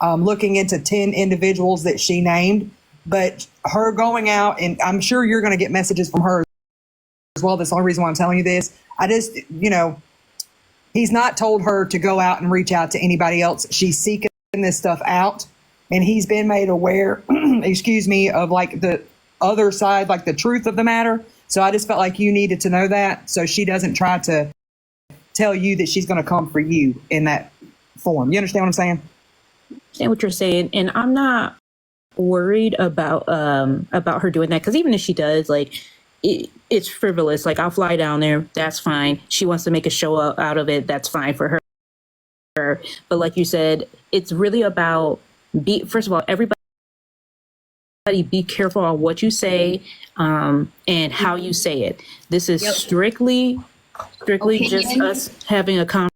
looking into 10 individuals that she named. But her going out, and I'm sure you're going to get messages from her as well. That's the only reason why I'm telling you this. I just, he's not told her to go out and reach out to anybody else. She's seeking this stuff out, and he's been made aware, of like the other side, like the truth of the matter. So I just felt like you needed to know that, so she doesn't try to tell you that she's going to come for you in that form. You understand what I'm saying? I understand what you're saying, and I'm not worried about her doing that, because even if she does, like, it's frivolous. Like, I'll fly down there, that's fine. She wants to make a show out of it, that's fine for her. But like you said, it's really about first of all, everybody be careful on what you say, and how you say it. This is strictly just us having a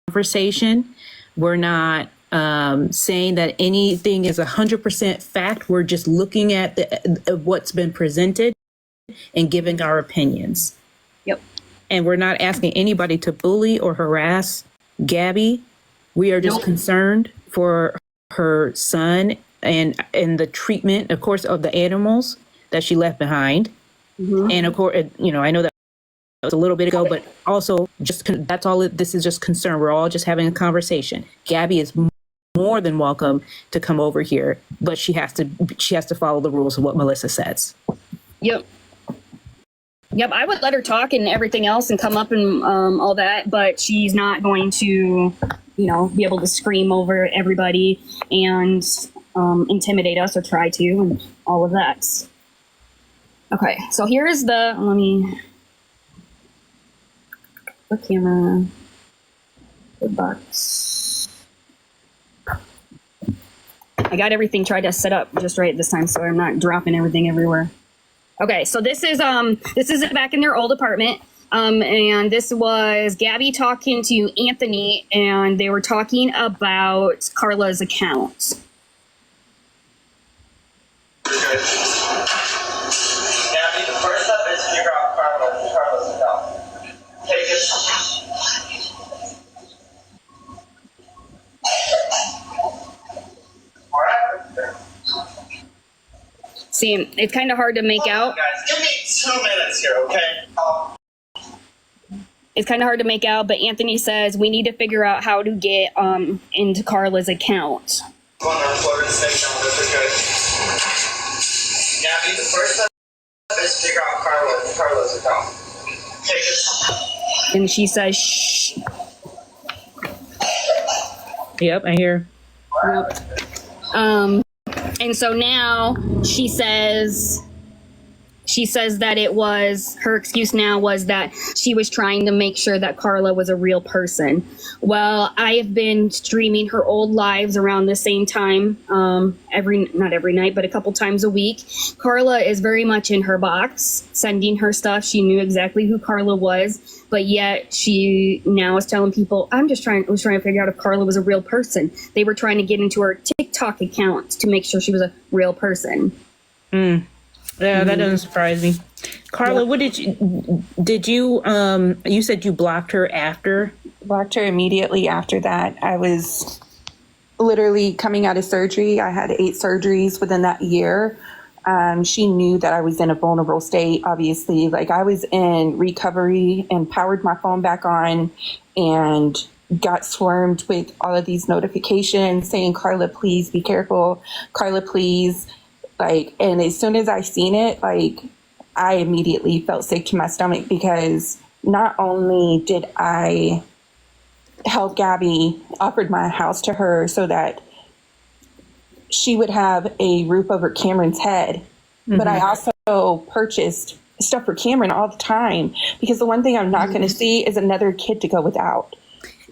conversation. We're not saying that anything is 100% fact. We're just looking at what's been presented and giving our opinions. Yep. And we're not asking anybody to bully or harass Gabby. We are just concerned for her son and the treatment, of course, of the animals that she left behind. Mm-hmm. And of course, I know that was a little bit ago, but also that's all. This is just concern. We're all just having a conversation. Gabby is more than welcome to come over here, but she has to follow the rules of what Melissa says. Yep. I would let her talk and everything else and come up and all that, but she's not going to, be able to scream over everybody and intimidate us or try to, and all of that. Okay, so here's the camera, the box. I got everything tried to set up just right this time, so I'm not dropping everything everywhere. Okay, so this is back in their old apartment, and this was Gabby talking to Anthony, and they were talking about Carla's account. Gabby, the first step is figure out Carla's account. Take it. See, it's kind of hard to make out. Guys, give me 2 minutes here, okay? It's kind of hard to make out, but Anthony says we need to figure out how to get into Carla's account. I'm on our floor to say no, that's okay. Gabby, the first step is figure out Carla's account. Take it. And she says, shh. Yep, I hear. Yep. And so now she says that it was her excuse now was that she was trying to make sure that Carla was a real person. Well, I have been streaming her old lives around the same time, not every night, but a couple times a week. Carla is very much in her box, sending her stuff. She knew exactly who Carla was, but yet she now is telling people, I was trying to figure out if Carla was a real person. They were trying to get into her TikTok account to make sure she was a real person. Yeah, that doesn't surprise me. Carla, what did you you said you blocked her after? Blocked her immediately after that. I was literally coming out of surgery. I had 8 surgeries within that year. She knew that I was in a vulnerable state, obviously. Like, I was in recovery and powered my phone back on and got swarmed with all of these notifications saying, Carla, please be careful. Carla, please. Like, and as soon as I seen it, like, I immediately felt sick to my stomach, because not only did I help Gabby, offered my house to her so that she would have a roof over Cameron's head, but I also purchased stuff for Cameron all the time, because the one thing I'm not going to see is another kid to go without.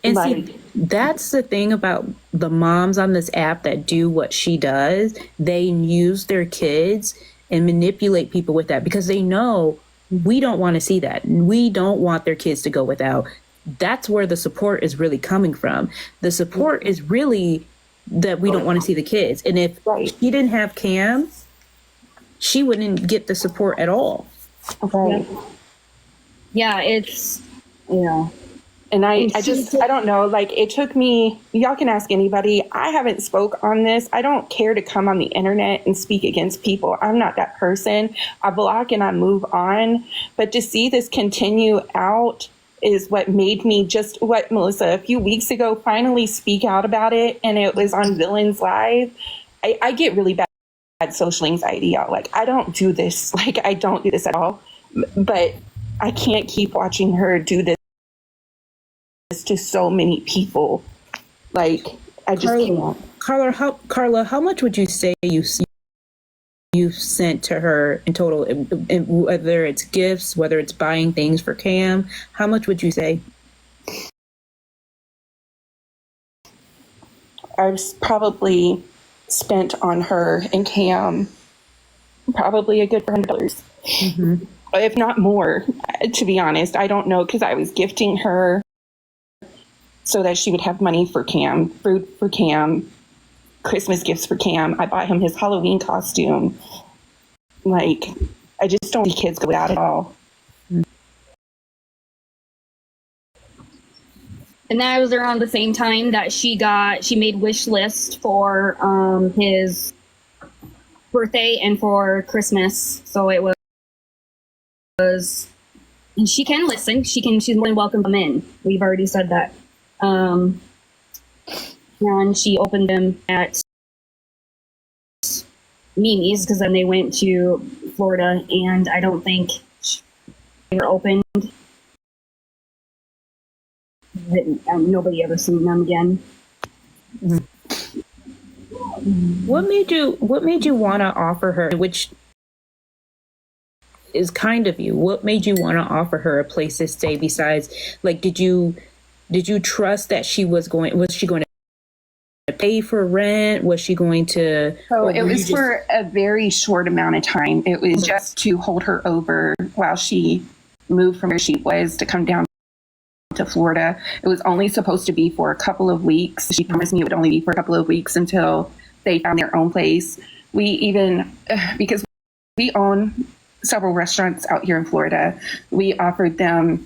And see, that's the thing about the moms on this app that do what she does. They use their kids and manipulate people with that, because they know we don't want to see that. We don't want their kids to go without. That's where the support is really coming from. The support is really that we don't want to see the kids. And if she didn't have Cam, she wouldn't get the support at all. Okay. Yeah, it's, And I don't know, like it took me, y'all can ask anybody. I haven't spoke on this. I don't care to come on the internet and speak against people. I'm not that person. I block and I move on. But to see this continue out is what made me just what Melissa a few weeks ago finally speak out about it. And it was on Villains Live. I get really bad social anxiety, y'all. Like I don't do this. Like I don't do this at all. But I can't keep watching her do this to so many people. Like I just can't. Carla, how much would you say you sent to her in total, whether it's gifts, whether it's buying things for Cam? How much would you say? I've probably spent on her and Cam probably a good $100, if not more. To be honest, I don't know, because I was gifting her so that she would have money for Cam, food for Cam, Christmas gifts for Cam. I bought him his Halloween costume. Like, I just don't see kids go without it all. And that was around the same time that she made wish list for his birthday and for Christmas. So it was, and she can listen. She's more than welcome to come in. We've already said that. And she opened them at Mimi's because then they went to Florida, and I don't think they were opened. Nobody ever seen them again. What made you want to offer her, which is kind of you, what made you want to offer her a place to stay? Besides, like, did you trust that she was going to pay for rent? Was she going to? So it was for a very short amount of time. It was just to hold her over while she moved from where she was to come down to Florida. It was only supposed to be for a couple of weeks. She promised me it would only be for a couple of weeks until they found their own place. We even, because we own several restaurants out here in Florida, we offered them,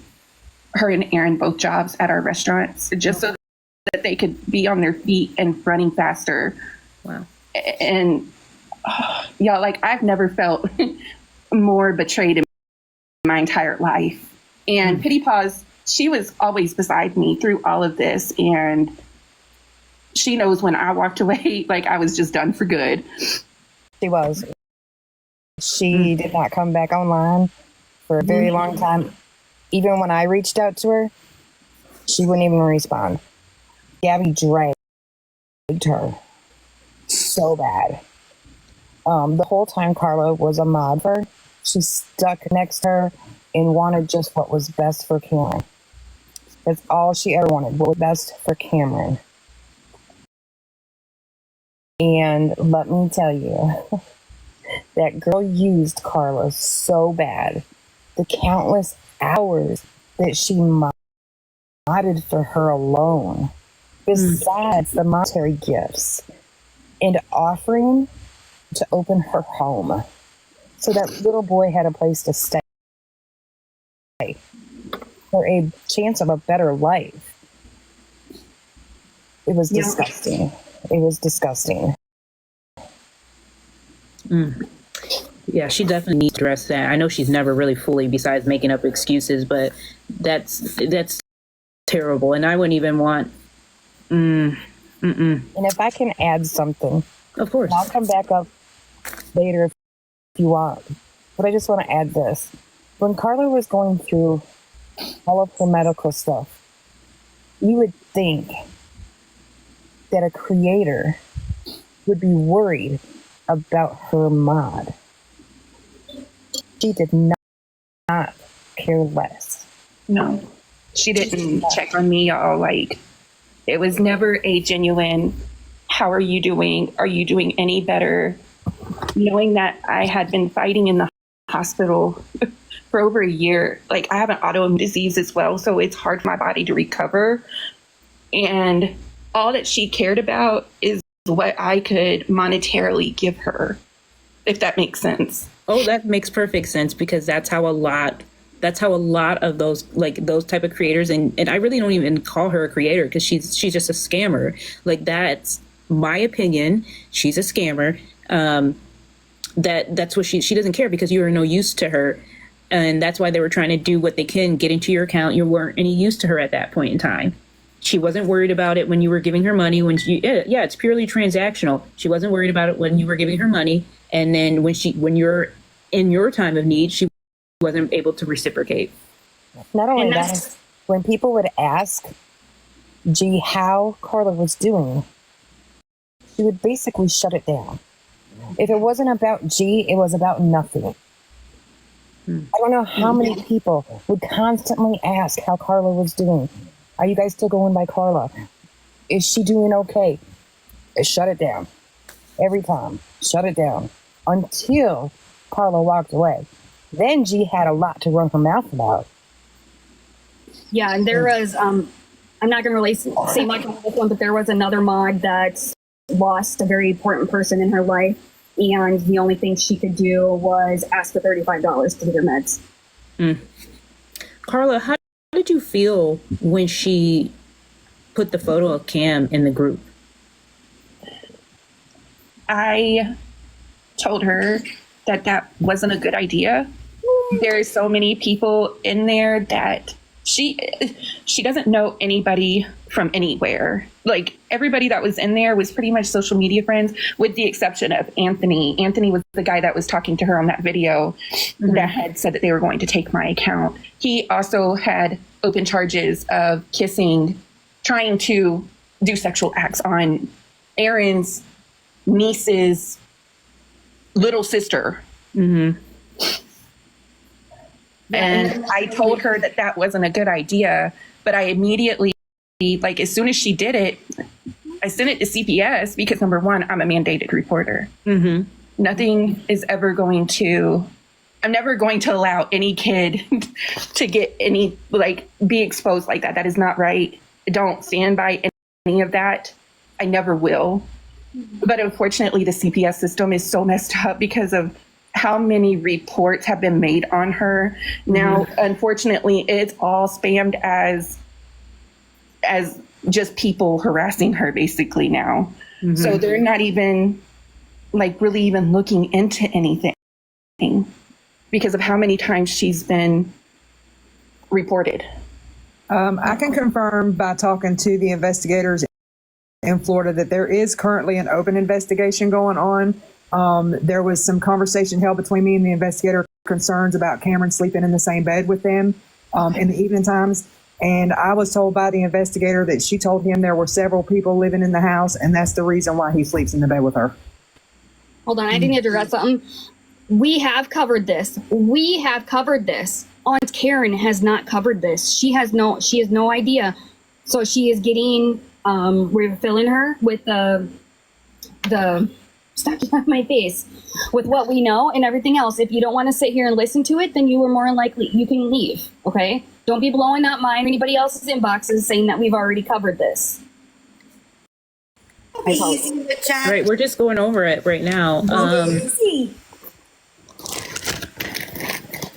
her and Aaron, both jobs at our restaurants, just so that they could be on their feet and running faster. Wow. And y'all, like, I've never felt more betrayed in my entire life. And Pity Paws, she was always beside me through all of this. And she knows when I walked away, like I was just done for good. She was. She did not come back online for a very long time. Even when I reached out to her, she wouldn't even respond. Gabby dragged her so bad. The whole time Carla was a mod for her, she stuck next to her and wanted just what was best for Cameron. That's all she ever wanted, what was best for Cameron. And let me tell you, that girl used Carla so bad. The countless hours that she modded for her alone, besides the monetary gifts, and offering to open her home so that little boy had a place to stay for a chance of a better life. It was disgusting. It was disgusting. Yeah, she definitely needs to address that. I know she's never really fully, besides making up excuses, but that's terrible. And I wouldn't even want. And if I can add something, Of course, I'll come back up later if you want. But I just want to add this: when Carla was going through all of her medical stuff, you would think that a creator would be worried about her mod. She did not care less. No, she didn't check on me, y'all. Like, it was never a genuine, how are you doing? Are you doing any better? Knowing that I had been fighting in the hospital for over a year. Like, I have an autoimmune disease as well, so it's hard for my body to recover. And all that she cared about is what I could monetarily give her, if that makes sense. Oh, that makes perfect sense, because that's how a lot That's how a lot of those type of creators, and I really don't even call her a creator because she's just a scammer. Like, that's my opinion. She's a scammer. That's what she doesn't care because you are no use to her. And that's why they were trying to do what they can, get into your account. You weren't any use to her at that point in time. She wasn't worried about it when you were giving her money. It's purely transactional. She wasn't worried about it when you were giving her money. And then when you're in your time of need, she wasn't able to reciprocate. Not only that, when people would ask G how Carla was doing, she would basically shut it down. If it wasn't about G, it was about nothing. I don't know how many people would constantly ask how Carla was doing. Are you guys still going by Carla? Is she doing okay? Shut it down. Every time. Shut it down. Until Carla walked away. Then G had a lot to run her mouth about. Yeah, and there was, I'm not going to really say much on this one, but there was another mod that lost a very important person in her life, and the only thing she could do was ask for $35 to get her meds. Carla, how did you feel when she put the photo of Cam in the group? I told her that wasn't a good idea. There's so many people in there that she doesn't know anybody from anywhere. Like, everybody that was in there was pretty much social media friends, with the exception of Anthony. Anthony was the guy that was talking to her on that video that had said that they were going to take my account. He also had open charges of kissing, trying to do sexual acts on Aaron's niece's little sister. And I told her that wasn't a good idea, but I immediately, like, as soon as she did it, I sent it to CPS because, number one, I'm a mandated reporter. Nothing is ever going to, I'm never going to allow any kid to get any, like, be exposed like that. That is not right. I don't stand by any of that. I never will. But unfortunately, the CPS system is so messed up because of how many reports have been made on her. Now, unfortunately, it's all spammed as just people harassing her basically now. So they're not even, like, really even looking into anything because of how many times she's been reported. I can confirm by talking to the investigators in Florida that there is currently an open investigation going on. There was some conversation held between me and the investigator, concerns about Cameron sleeping in the same bed with them in the evening times. And I was told by the investigator that she told him there were several people living in the house, and that's the reason why he sleeps in the bed with her. Hold on, I didn't address something. We have covered this. Aunt Karen has not covered this. She has no idea. So she is getting, we're filling her with the stop on my face, with what we know and everything else. If you don't want to sit here and listen to it, then you are more than likely, you can leave, okay? Don't be blowing up mine or anybody else's inboxes saying that we've already covered this. Right, we're just going over it right now.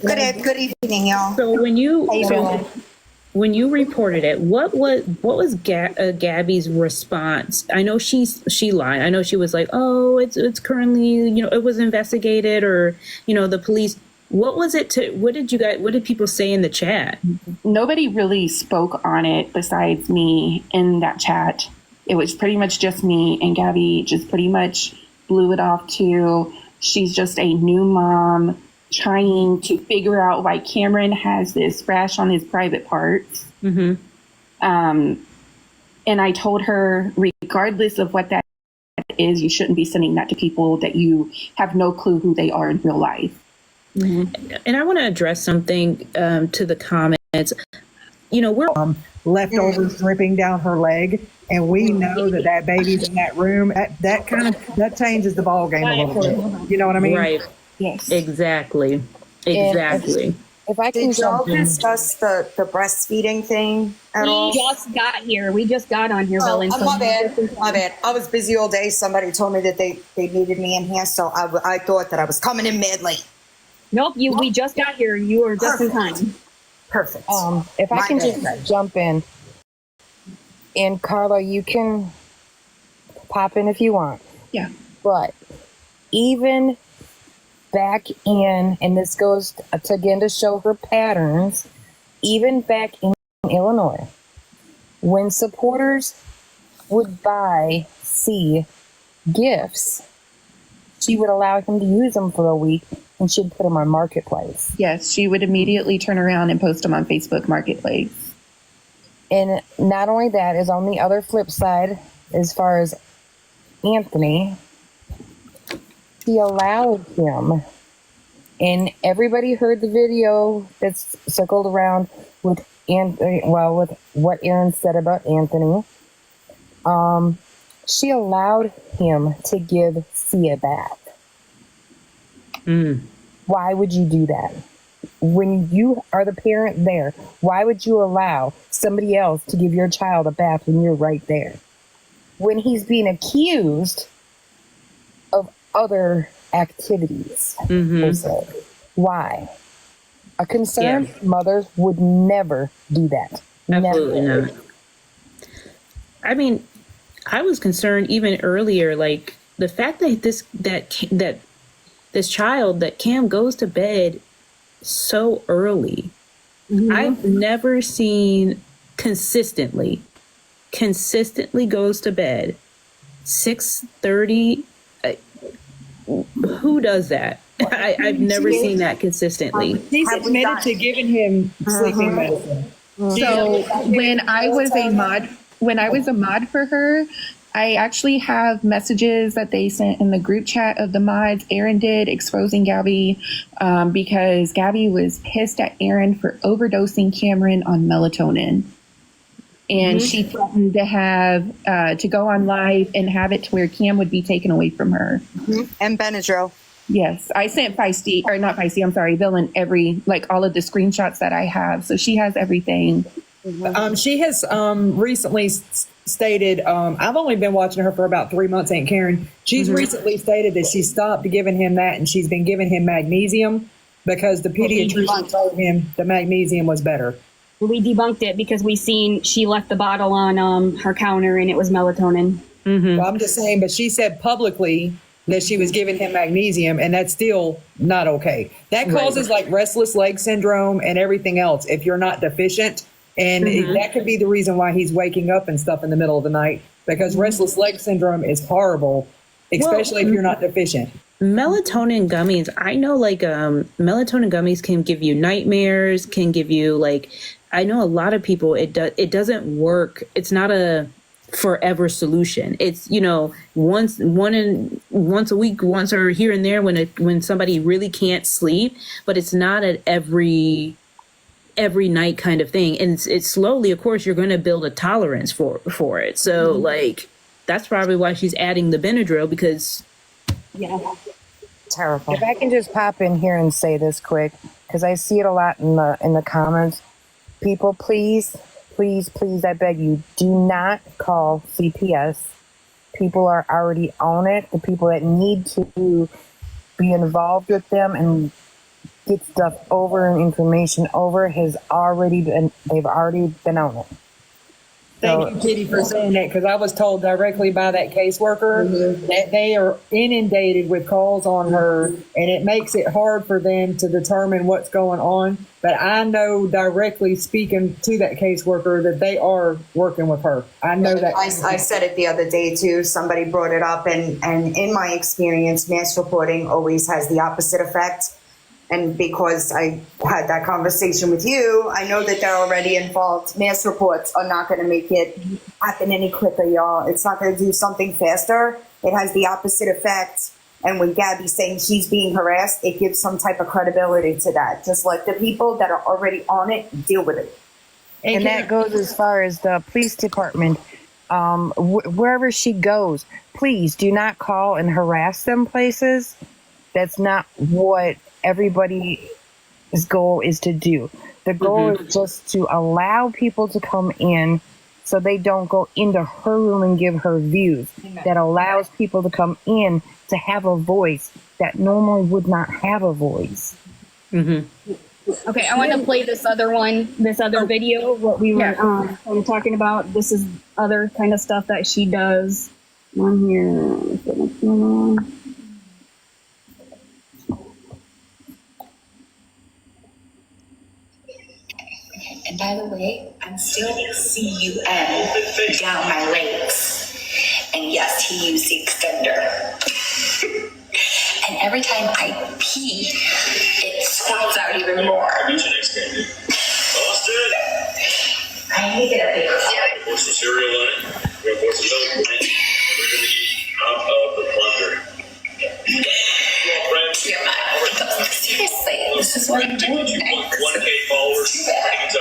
Good evening, y'all. So when you reported it, what was Gabby's response? I know she lied. I know she was like, "Oh, it's currently, it was investigated," or the police. What was it what did people say in the chat? Nobody really spoke on it besides me in that chat. It was pretty much just me, and Gabby just pretty much blew it off to, she's just a new mom trying to figure out why Cameron has this rash on his private parts. And I told her, regardless of what that is, you shouldn't be sending that to people that you have no clue who they are in real life. And I want to address something to the comments. We're leftovers dripping down her leg, and we know that baby's in that room. That changes the ball game a little bit. You know what I mean? Right. Yes. Exactly. If I can Did y'all jump in. discuss the breastfeeding thing at all? We just got on here, Belen. Oh, my bad. I was busy all day. Somebody told me that they needed me in here, so I thought that I was coming in mad late. Nope, we just got here. You are just in time. Perfect. If I My can bad. just jump in, and Carla, you can pop in if you want. Yeah. But even back in, and this goes to again to show her patterns, even back in Illinois, when supporters would buy C gifts, she would allow him to use them for a week and she'd put them on Marketplace. Yes, she would immediately turn around and post them on Facebook Marketplace. And not only that, is on the other flip side, as far as Anthony, he allowed him, and everybody heard the video that's circled around with Anthony, well, with what Aaron said about Anthony. She allowed him to give C a bath. Why would you do that? When you are the parent there, why would you allow somebody else to give your child a bath when you're right there? When he's being accused of other activities, per se. Why? A concerned mother would never do that. Absolutely Never. not. I mean, I was concerned even earlier, like the fact that this child, that Cam, goes to bed so early. I've never seen consistently goes to bed 6:30. Who does that? I've never seen that consistently. He's Have we admitted done- to giving him sleeping medicine. So when I was a mod for her, I actually have messages that they sent in the group chat of the mods. Aaron did, exposing Gabby because Gabby was pissed at Aaron for overdosing Cameron on melatonin. And she threatened to have to go on live and have it to where Cam would be taken away from her. And Benadryl. Yes, I sent Feisty, or not Feisty, I'm sorry, Villain, all of the screenshots that I have. So she has everything. She has recently stated, I've only been watching her for about 3 months, Aunt Karen. She's recently stated that she stopped giving him that and she's been giving him magnesium because the pediatrician told him the magnesium was better. We debunked it because she left the bottle on her counter and it was melatonin. Well, I'm just saying, but she said publicly that she was giving him magnesium, and that's still not okay. That causes like restless leg syndrome and everything else if you're not deficient. And that could be the reason why he's waking up and stuff in the middle of the night, because restless leg syndrome is horrible, especially if you're not deficient. Melatonin gummies, I know, like melatonin gummies can give you nightmares, can give you, like, I know a lot of people, it doesn't work. It's not a forever solution. It's, once a week, once or here and there when somebody really can't sleep, but it's not an every night kind of thing. And it's slowly, of course, you're going to build a tolerance for it. So like, that's probably why she's adding the Benadryl, because Terrible. If I can just pop in here and say this quick, because I see it a lot in the comments. People, please, I beg you, do not call CPS. People are already on it. The people that need to be involved with them and get stuff over and information over they've already been on it. Thank you, Kitty, for saying that, because I was told directly by that caseworker that they are inundated with calls on her, and it makes it hard for them to determine what's going on. But I know directly, speaking to that caseworker, that they are working with her. I know that. I said it the other day too. Somebody brought it up, and in my experience, mass reporting always has the opposite effect. And because I had that conversation with you, I know that they're already involved. Mass reports are not going to make it happen any quicker, y'all. It's not going to do something faster. It has the opposite effect. And when Gabby's saying she's being harassed, it gives some type of credibility to that. Just let the people that are already on it deal with it. And that goes as far as the police department. Wherever she goes, please do not call and harass them places. That's not what everybody's goal is to do. The goal is just to allow people to come in so they don't go into her room and give her views. That allows people to come in to have a voice that normally would not have a voice. Okay, I want to play this other video, what we were kind of talking about. This is other kind of stuff that she does on here. And by the way, I'm still CUM down my legs. And yes, he used the extender. And every time I pee, it squirts out even more. Austin! I need to get a bigger Yeah. Pour some cereal on it. We're gonna pour some milk on it. We're gonna eat out of the plunger. Come on, friends. You're mad. Seriously, this is what I'm doing next. 1K followers. Too bad.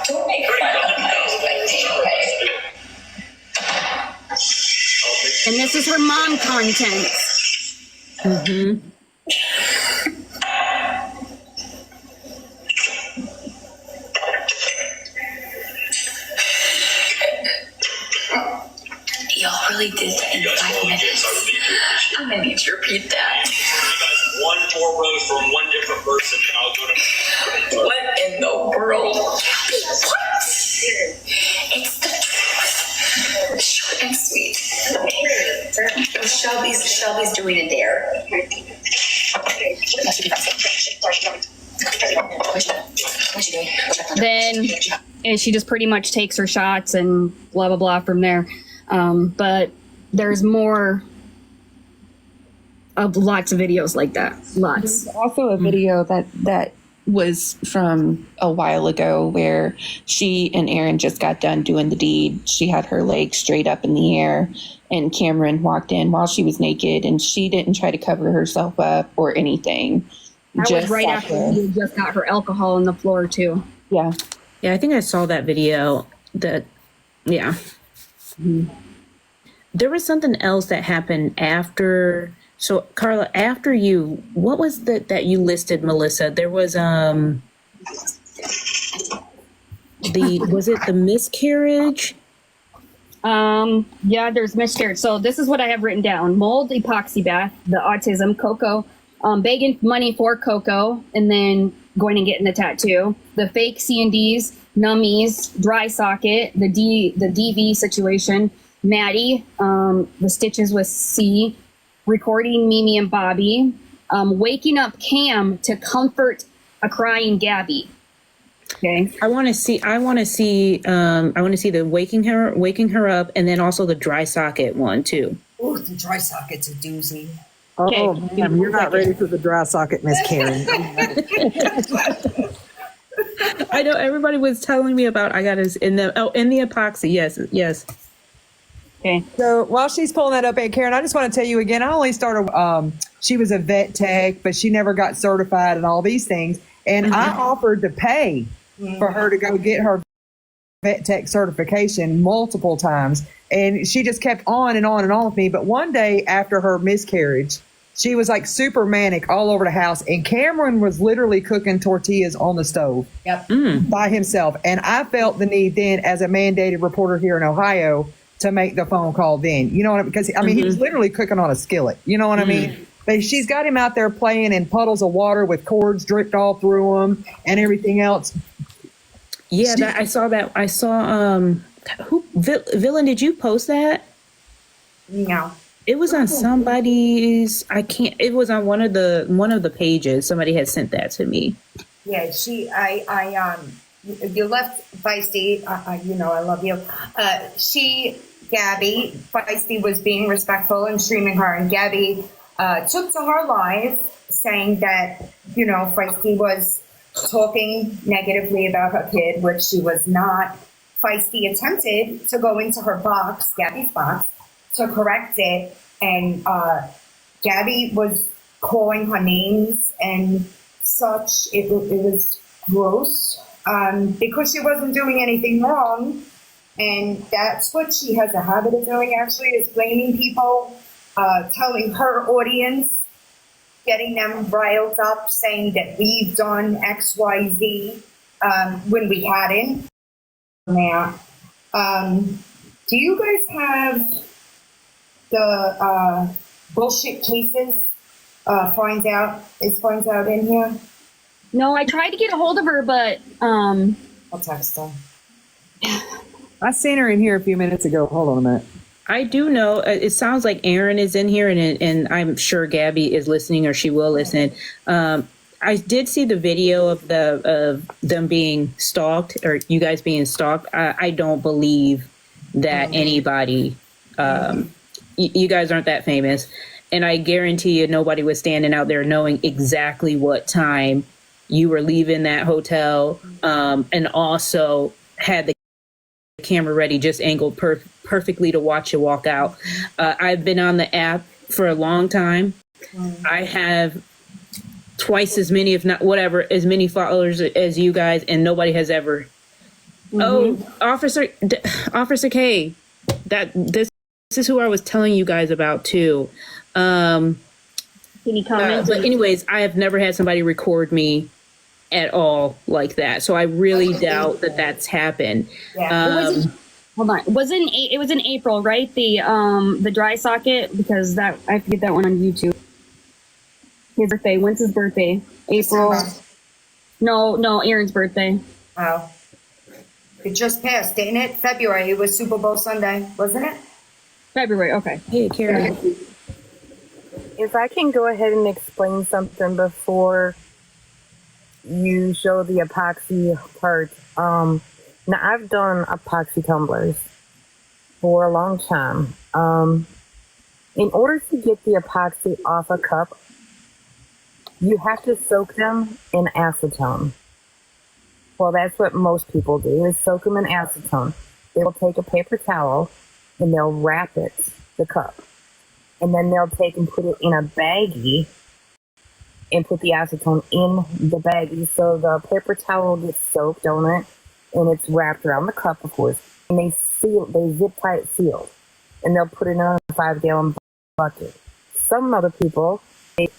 Don't make fun of my okay? And this is her mom content. Y'all really did that in 5 minutes. I'm gonna need to repeat that. You guys, 1 more rose from 1 different person, and I'll go to. What in the world? What? It's the truth. Short and sweet. Shelby's doing a dare. Then and she just pretty much takes her shots and blah blah blah from there. But there's more of lots of videos like that. Lots. Also a video that was from a while ago where she and Aaron just got done doing the deed. She had her legs straight up in the air, and Cameron walked in while she was naked, and she didn't try to cover herself up or anything. That was right sat after there. she had just got her alcohol on the floor too. Yeah. Yeah, I think I saw that video. Yeah. There was something else that happened after. So, Carla, after you, what was that you listed, Melissa? There was was it the miscarriage? Yeah, there's miscarriage. So this is what I have written down: mold, epoxy bath, the autism, Coco, begging money for Coco, and then going and getting the tattoo, the fake C&Ds, nummies, dry socket, the DV situation, Maddie, the stitches with C, recording Mimi and Bobby, waking up Cam to comfort a crying Gabby. Okay. I want to see the waking her up, and then also the dry socket one too. Ooh, the dry socket's a doozy. Oh, man, you're not ready for the dry socket, Miss Karen. I know everybody was telling me about. I got his in the epoxy. Yes. Okay. So while she's pulling that up, Aunt Karen, I just want to tell you again, I only started, she was a vet tech, but she never got certified and all these things. And I offered to pay for her to go get her vet tech certification multiple times. And she just kept on and on and on with me. But one day after her miscarriage, she was like super manic all over the house. And Cameron was literally cooking tortillas on the stove by himself. And I felt the need then, as a mandated reporter here in Ohio, to make the phone call then. You know what I mean? Because, I mean, he was literally cooking on a skillet. You know what I mean? But she's got him out there playing in puddles of water with cords dripped all through him and everything else. Yeah, I saw that. I saw, Villain, did you post that? No. It was on somebody's, it was on one of the pages. Somebody had sent that to me. Yeah, you left Feisty, you know, I love you. Gabby, Feisty was being respectful and streaming her, and Gabby took to her live saying that, you know, Feisty was talking negatively about her kid, which she was not. Feisty attempted to go into her box, Gabby's box, to correct it, and Gabby was calling her names and such. It was gross because she wasn't doing anything wrong, and that's what she has a habit of doing, actually, is blaming people, telling her audience, getting them riled up, saying that we've done XYZ when we hadn't. Now, do you guys have the bullshit cases? Finds out in here? No, I tried to get a hold of her, but I'll text her. I seen her in here a few minutes ago. Hold on a minute. I do know it sounds like Aaron is in here, and I'm sure Gabby is listening, or she will listen. I did see the video of them being stalked, or you guys being stalked. I don't believe that anybody. You guys aren't that famous, and I guarantee you, nobody was standing out there knowing exactly what time you were leaving that hotel, and also had the camera ready, just angled perfectly to watch you walk out. I've been on the app for a long time. I have twice as many, if not whatever, as many followers as you guys, and nobody has ever. Oh, Officer K, this is who I was telling you guys about too. can you comment? But anyways, I have never had somebody record me at all like that, so I really doubt that that's happened. Hold on. It was in April, right? The dry socket, because that I have to get that one on YouTube. His birthday. When's his birthday? April. No, Aaron's birthday. Oh. It just passed, didn't it? February. It was Super Bowl Sunday, wasn't it? February. Okay. Hey, Karen. If I can go ahead and explain something before you show the epoxy part. Now I've done epoxy tumblers for a long time. In order to get the epoxy off a cup, you have to soak them in acetone. Well, that's what most people do, is soak them in acetone. They'll take a paper towel and they'll wrap it, the cup. And then they'll take and put it in a baggie and put the acetone in the baggie. So the paper towel gets soaked on it and it's wrapped around the cup, of course. And they zip tie it sealed. And they'll put it in a 5-gallon bucket. Some other people take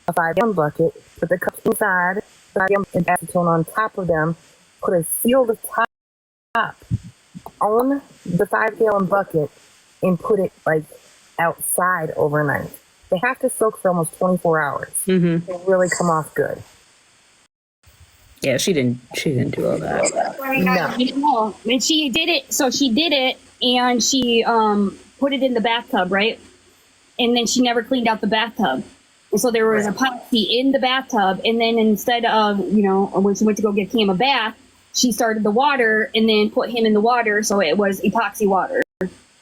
a 5-gallon bucket, put the cups inside, 5-gallon and acetone on top of them, put a sealed top on the 5-gallon bucket, and put it like outside overnight. They have to soak for almost 24 hours. Mm-hmm. They really come off good. Yeah, she didn't do all that. No. And she did it. So she did it, and she put it in the bathtub, right? And then she never cleaned out the bathtub. And so there was epoxy in the bathtub. And then instead of, when she went to go get Cam a bath, she started the water and then put him in the water. So it was epoxy water.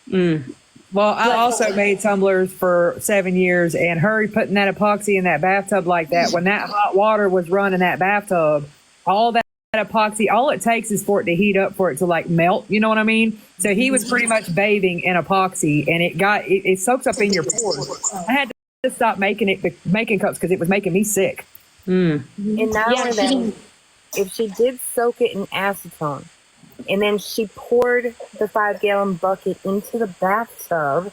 Mm. Well, I also made tumblers for 7 years, and her putting that epoxy in that bathtub like that, when that hot water was running that bathtub, all that epoxy, all it takes is for it to heat up, for it to like melt. You know what I mean? So he was pretty much bathing in epoxy, and it soaks up in your pores. I had to stop making cups because it was making me sick. Mm. And not only that, if she did soak it in acetone, and then she poured the 5-gallon bucket into the bathtub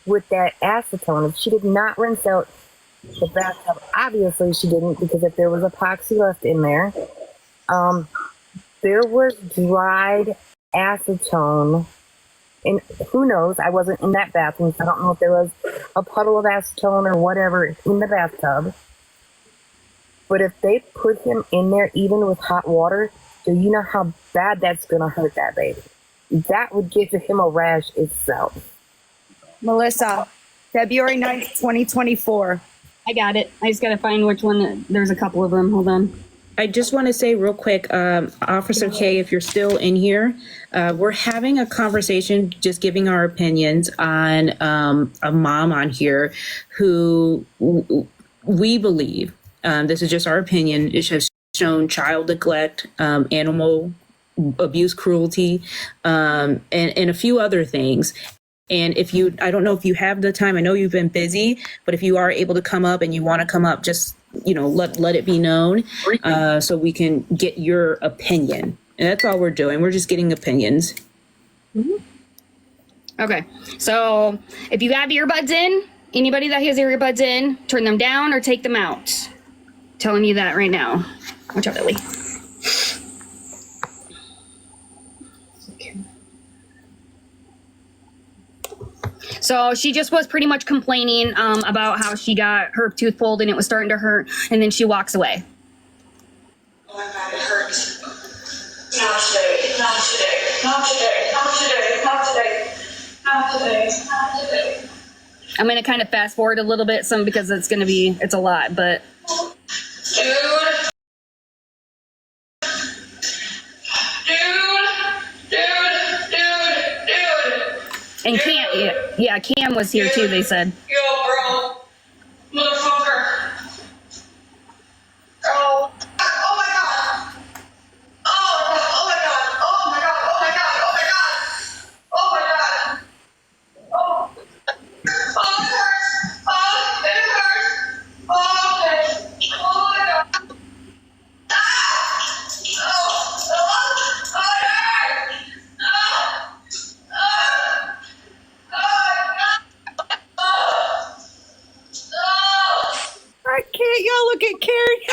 with that acetone, if she did not rinse out the bathtub, obviously she didn't, because if there was epoxy left in there, there was dried acetone. And who knows, I wasn't in that bathroom, so I don't know if there was a puddle of acetone or whatever in the bathtub. But if they put him in there even with hot water, do you know how bad that's going to hurt that baby? That would give him a rash itself. Melissa, February 9th, 2024. I got it. I just got to find which one. There's a couple of them. Hold on. I just want to say real quick, Officer K, if you're still in here, we're having a conversation, just giving our opinions on a mom on here who we believe, this is just our opinion, it has shown child neglect, animal abuse, cruelty, and a few other things. And I don't know if you have the time, I know you've been busy, but if you are able to come up and you want to come up, just, let it be known, so we can get your opinion. And that's all we're doing. We're just getting opinions. Mm-hmm. Okay. So if you have earbuds in, anybody that has earbuds in, turn them down or take them out. Telling you that right now. Watch out, Lily. So she just was pretty much complaining about how she got her tooth pulled and it was starting to hurt, and then she walks away. Not today, not today, not today, not today, not today, not today, not today. I'm going to kind of fast forward a little bit, some because it's a lot, but. Dude. And Cam, yeah, Cam was here too, they said. Yo, bro. Motherfucker. Oh. Oh my god. Oh my god. Oh my god. Oh my god. Oh my god. Oh my god. Oh. Oh, it hurts. Oh, it hurts. Oh, okay. Oh my god. Ah! Oh. Oh. Oh, it hurts. Oh. Oh. I can't. Y'all look at Carrie.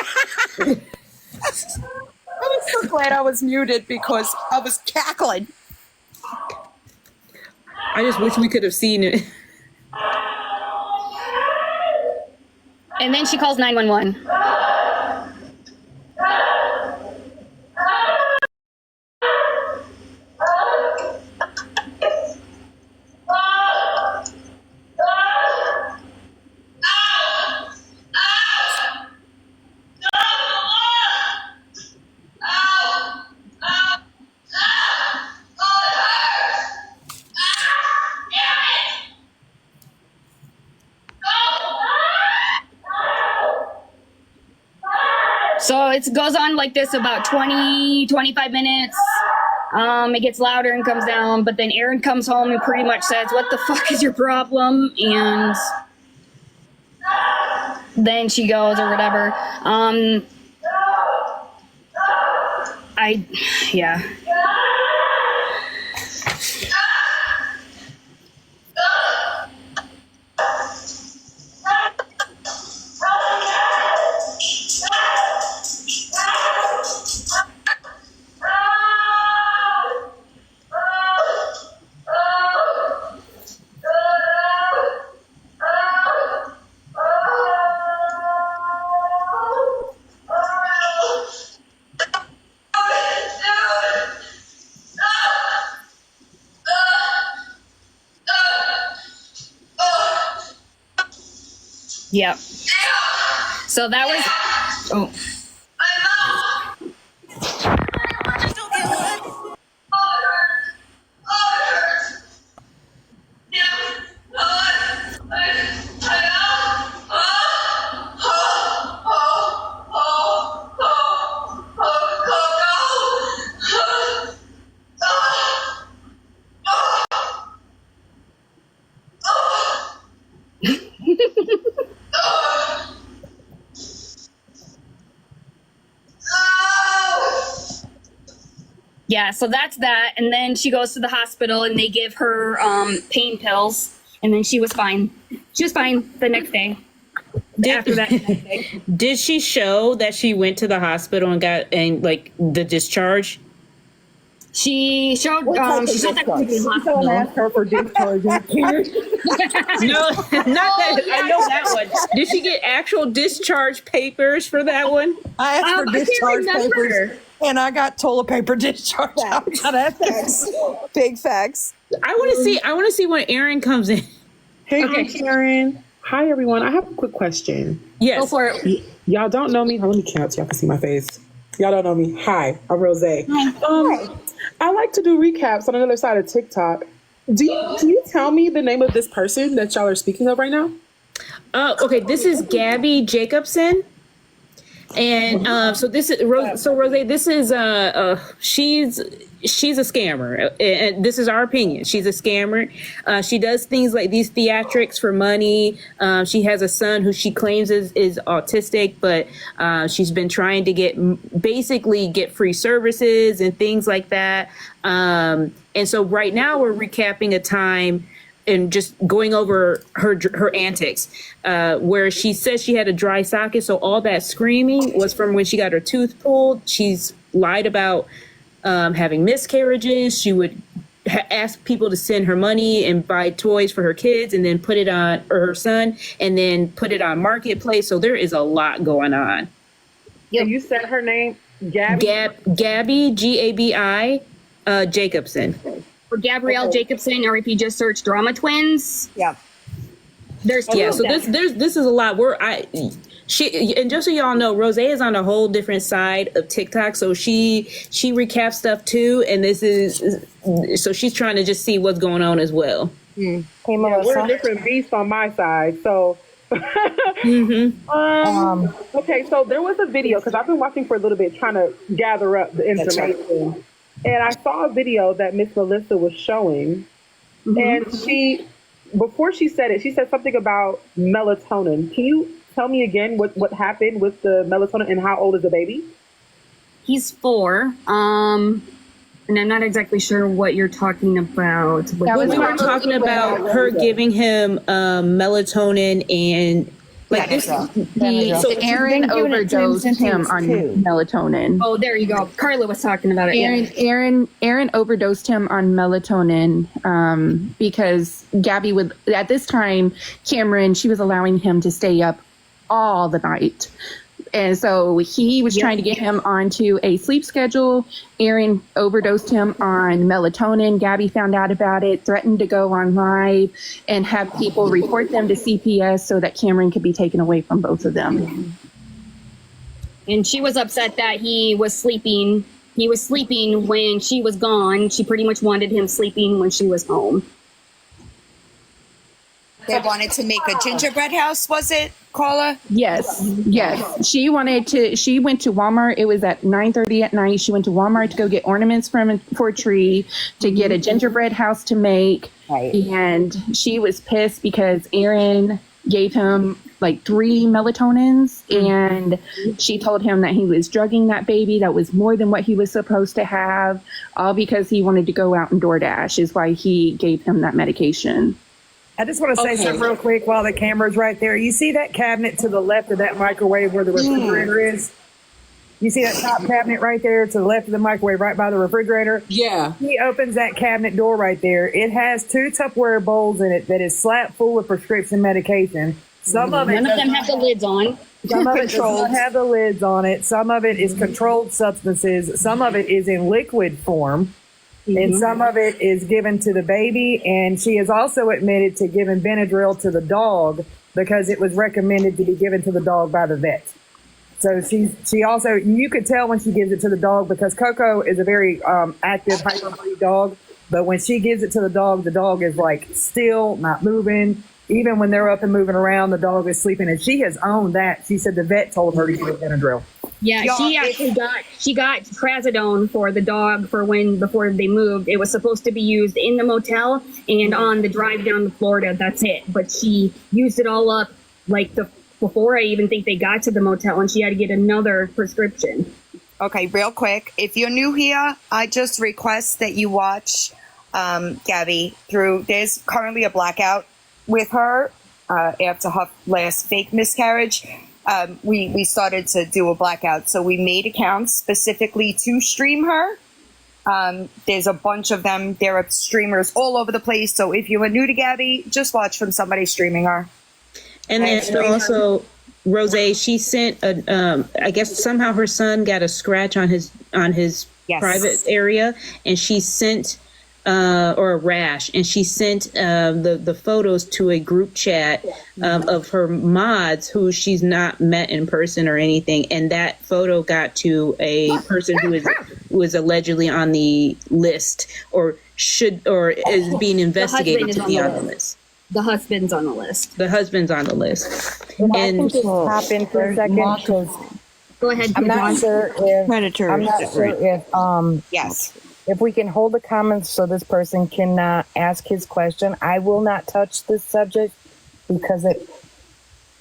I was so glad I was muted because I was cackling. I just wish we could have seen it. And then she calls 911. So it goes on like this about 20, 25 minutes. It gets louder and comes down, but then Aaron comes home and pretty much says, "What the fuck is your problem?" And then she goes or whatever. Yeah. Yep. So that was. Oh. Yeah, so that's that. And then she goes to the hospital and they give her pain pills. And then she was fine. She was fine the next day. After that next day. Did she show that she went to the hospital and got like the discharge? She showed she showed that to the Someone asked her for discharge. No, not that. I know that one. Did she get actual discharge papers for that one? I asked for I can't discharge remember. papers, and I got toilet paper discharge. Facts. Big facts. I want to see when Aaron comes in. Hey, Okay. Karen. Hi, everyone. I have a quick question. Yes. Go for it. Y'all don't know me. Let me count so y'all can see my face. Y'all don't know me. Hi, I'm Rose. I like to do recaps on another side of TikTok. Can you tell me the name of this person that y'all are speaking of right now? Okay, this is Gabby Jacobson. And so this is Rose. So Rose, this is she's a scammer, and this is our opinion. She's a scammer. She does things like these theatrics for money. She has a son who she claims is autistic, but she's been trying to get free services and things like that. And so right now we're recapping a time and just going over her antics, where she says she had a dry socket. So all that screaming was from when she got her tooth pulled. She's lied about having miscarriages. She would ask people to send her money and buy toys for her kids and then put it on, or her son, and then put it on Marketplace. So there is a lot going on. Yep. You said her name. Gabby Gabi Jacobson. Or Gabrielle Jacobson, or if you just search Drama Twins. Yeah. There's two Yeah, of so them. this is a lot. She and just so y'all know, Rose is on a whole different side of TikTok, so she recaps stuff too, and this is so she's trying to just see what's going on as well. Hey, We're a Melissa. different beast on my side. So, okay, so there was a video because I've been watching for a little bit, trying to gather up the information, and I saw a video that Miss Melissa was showing, and before she said it, she said something about melatonin. Can you tell me again what happened with the melatonin and how old is the baby? He's 4. And I'm not exactly sure what you're talking about. Well, we were talking about her giving him melatonin and like this. So Aaron overdosed him on melatonin. Oh, there you go. Carla was talking about it. Yeah. Aaron overdosed him on melatonin because Gabby would, at this time, Cameron, she was allowing him to stay up all the night. And so he was trying to get him onto a sleep schedule. Aaron overdosed him on melatonin. Gabby found out about it, threatened to go on live and have people report them to CPS so that Cameron could be taken away from both of them. And she was upset that he was sleeping. He was sleeping when she was gone. She pretty much wanted him sleeping when she was home. They wanted to make a gingerbread house, was it, Carla? Yes. She went to Walmart. It was at 9:30 at night. She went to Walmart to go get ornaments for a tree, to get a gingerbread house to make. Right. And she was pissed because Aaron gave him like 3 melatonins, and she told him that he was drugging that baby. That was more than what he was supposed to have, all because he wanted to go out and DoorDash is why he gave him that medication. I just want to say something real quick while the camera's right there. You see that cabinet to the left of that microwave where the refrigerator is? You see that top cabinet right there to the left of the microwave, right by the refrigerator? Yeah. He opens that cabinet door right there. It has 2 Tupperware bowls in it that is slap full of prescription medication. Some of it None of them have the lids on. Some of it does not have the lids on it. Some of it is controlled substances. Some of it is in liquid form. And some of it is given to the baby. And she has also admitted to giving Benadryl to the dog because it was recommended to be given to the dog by the vet. So she also, you could tell when she gives it to the dog because Coco is a very active, hyper-breed dog. But when she gives it to the dog is like still, not moving. Even when they're up and moving around, the dog is sleeping. And she has owned that. She said the vet told her to give it Benadryl. Yeah, she actually got trazodone for the dog before they moved. It was supposed to be used in the motel and on the drive down to Florida. That's it. But she used it all up before I even think they got to the motel, and she had to get another prescription. Okay, real quick. If you're new here, I just request that you watch Gabby there's currently a blackout with her after her last fake miscarriage. We started to do a blackout. So we made accounts specifically to stream her. There's a bunch of them. There are streamers all over the place. So if you are new to Gabby, just watch from somebody streaming her. And then also, Rose, she sent I guess somehow her son got a scratch on his Yes. private area, and she sent or a rash, and she sent the photos to a group chat of her mods who she's not met in person or anything, and that photo got to a person who was allegedly on the list or is being investigated to be on the list. The husband's on the list. The husband's on the list. And I can just hop in for a second because Go ahead. I'm not sure if Predators. I'm not sure if Yes. if we can hold the comments so this person can ask his question. I will not touch this subject because it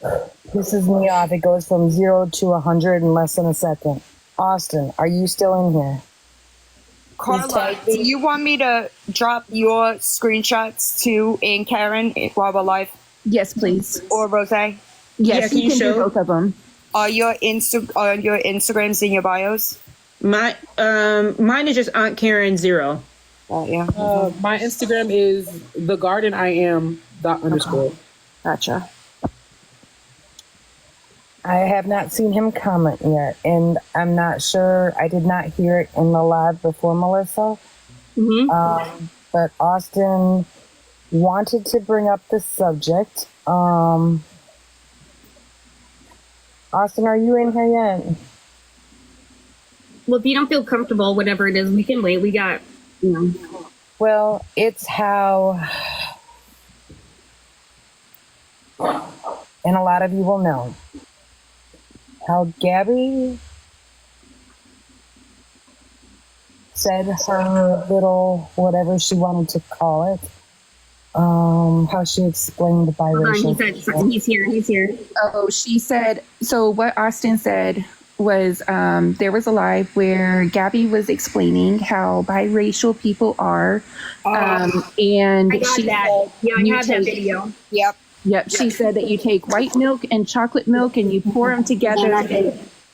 pisses me off. It goes from 0 to 100 in less than a second. Austin, are you still in here? Carla, do you want me to drop your screenshots to Ann Karen while we're live? Yes, please. Or Rose? Yes, Yeah, can you you can show? do both of them. Are your Instagrams in your bios? Mine is just Aunt Karen 0. Oh, yeah. My Instagram is thegardenIam_. Gotcha. I have not seen him comment yet, and I'm not sure. I did not hear it in the live before Melissa. But Austin wanted to bring up the subject. Austin, are you in here yet? Well, if you don't feel comfortable, whatever it is, we can wait. We got, Well, it's how, and a lot of you will know, how Gabby said her little, whatever she wanted to call it, how she explained biracial. He said, he's here. Oh, she said, so what Austin said was there was a live where Gabby was explaining how biracial people are. And I got she that. said, Yeah, I you have that take- video. Yep. She said that you take white milk and chocolate milk and you pour them together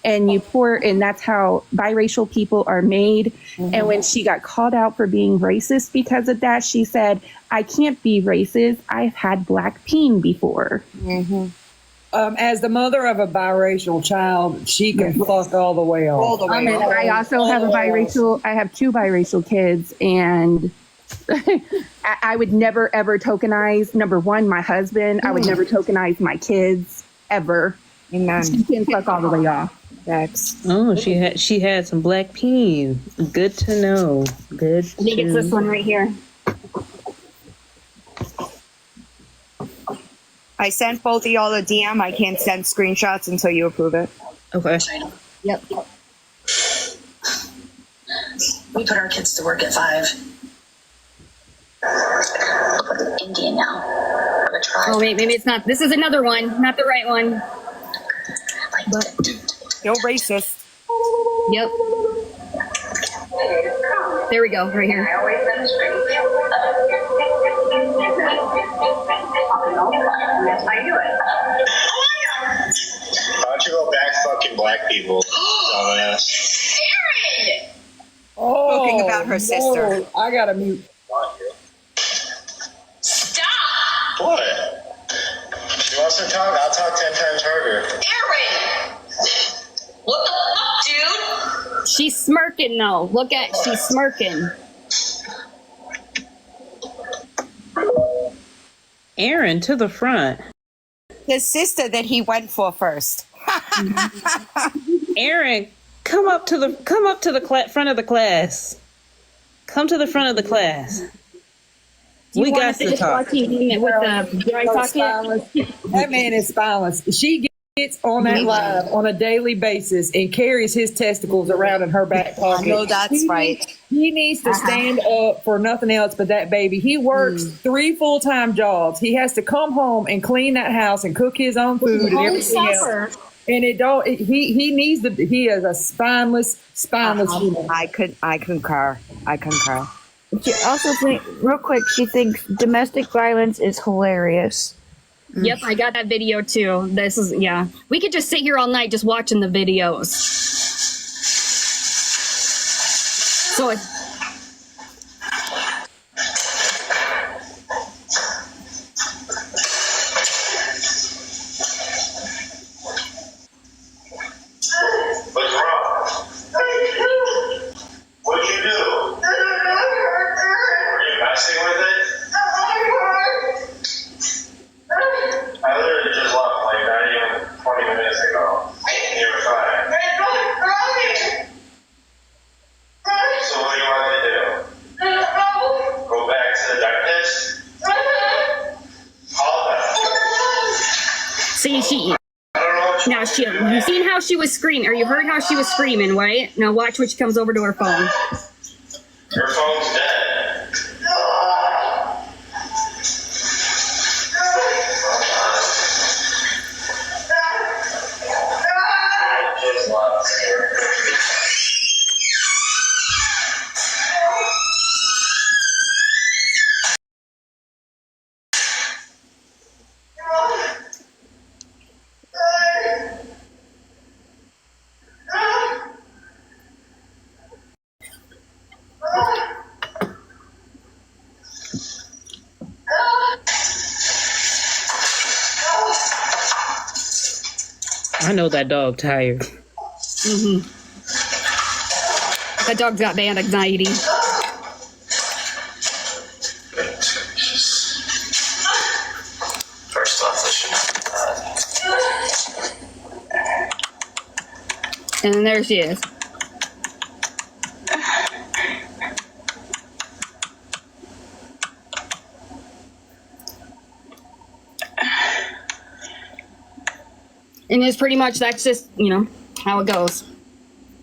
and you pour, and that's how biracial people are made. And when she got called out for being racist because of that, she said, I can't be racist. I've had black peen before. As the mother of a biracial child, she can fuck all the way off. All the way. I mean, I also have I have two biracial kids, and I would never ever tokenize, number one, my husband. I would never tokenize my kids ever. Amen. She can fuck all the way off. Facts. Oh, she had some black peen. Good to know. Good. I think it's this one right here. I sent both of y'all a DM. I can't send screenshots until you approve it. Okay. Yep. We put our kids to work at 5. Indian now. Or the tribe. Oh, wait, maybe it's not. This is another one, not the right one. No racist. Yep. There we go, right here. Why don't you go back fucking black people, dumbass? Talking about her sister. I gotta mute. Stop! What? She wants to talk, I'll talk 10 times harder. Aaron! What the fuck, dude? She's smirking though. Look at, she's smirking. Aaron to the front. The sister that he went for first. Aaron, come up to the front of the class. Come to the front of the class. We got to talk. With the dry socket. That man is spineless. She gets on that live on a daily basis and carries his testicles around in her back pocket. I know that's right. He needs to stand up for nothing else but that baby. He works 3 full-time jobs. He has to come home and clean that house and cook his own food and everything else. And he needs to, he is a spineless human. I concur. She also think, real quick, she thinks domestic violence is hilarious. Yep, I got that video too. This is, yeah. We could just sit here all night just watching the videos. So it's, What's wrong? What'd you do? Were you messing with it? I literally just left like not even 20 minutes ago. You were fine. So what do you want to do? Go back to the dentist? Call them. see, she, I don't know what you now she, you seen how she was screaming, or you heard how she was screaming, right? Now watch when she comes over to her phone. Your phone's dead. I just left. I know that dog tired. That dog's got bad anxiety. First off, And there she is. And it's pretty much, that's just, how it goes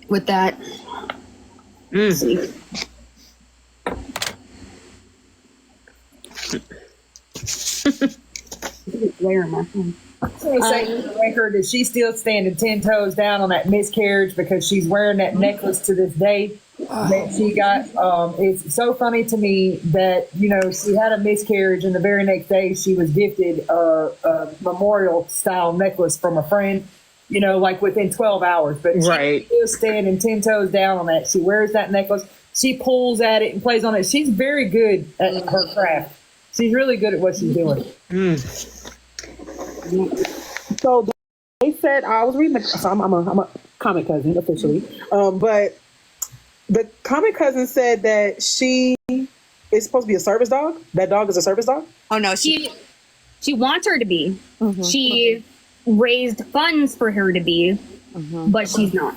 with that. See. Wearing my phone. So say for the record that she's still standing 10 toes down on that miscarriage because she's wearing that necklace to this day that she got. It's so funny to me that, she had a miscarriage and the very next day she was gifted a memorial style necklace from a friend, like within 12 hours. But Right. she's still standing 10 toes down on that. She wears that necklace. She pulls at it and plays on it. She's very good at her craft. She's really good at what she's doing. So they said, I was reading so I'm a comic cousin officially, but the comic cousin said that she is supposed to be a service dog. That dog is a service dog. Oh no, She wants her to be. She raised funds for her to be, but she's not.